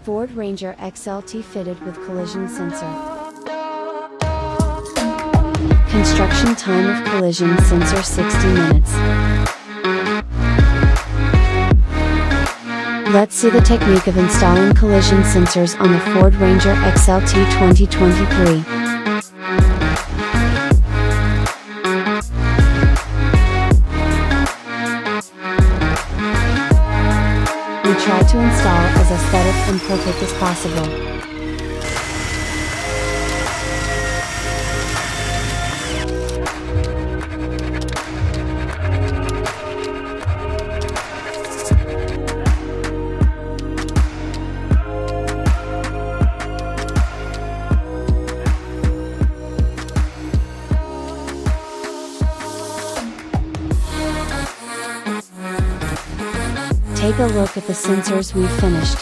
Ford Ranger XLT fitted with collision sensor. Construction time of collision sensor 60 minutes. Let's see the technique of installing collision sensors on the Ford Ranger XLT 2023. We try to install as aesthetic and perfect as possible. Take a look at the sensors we've finished.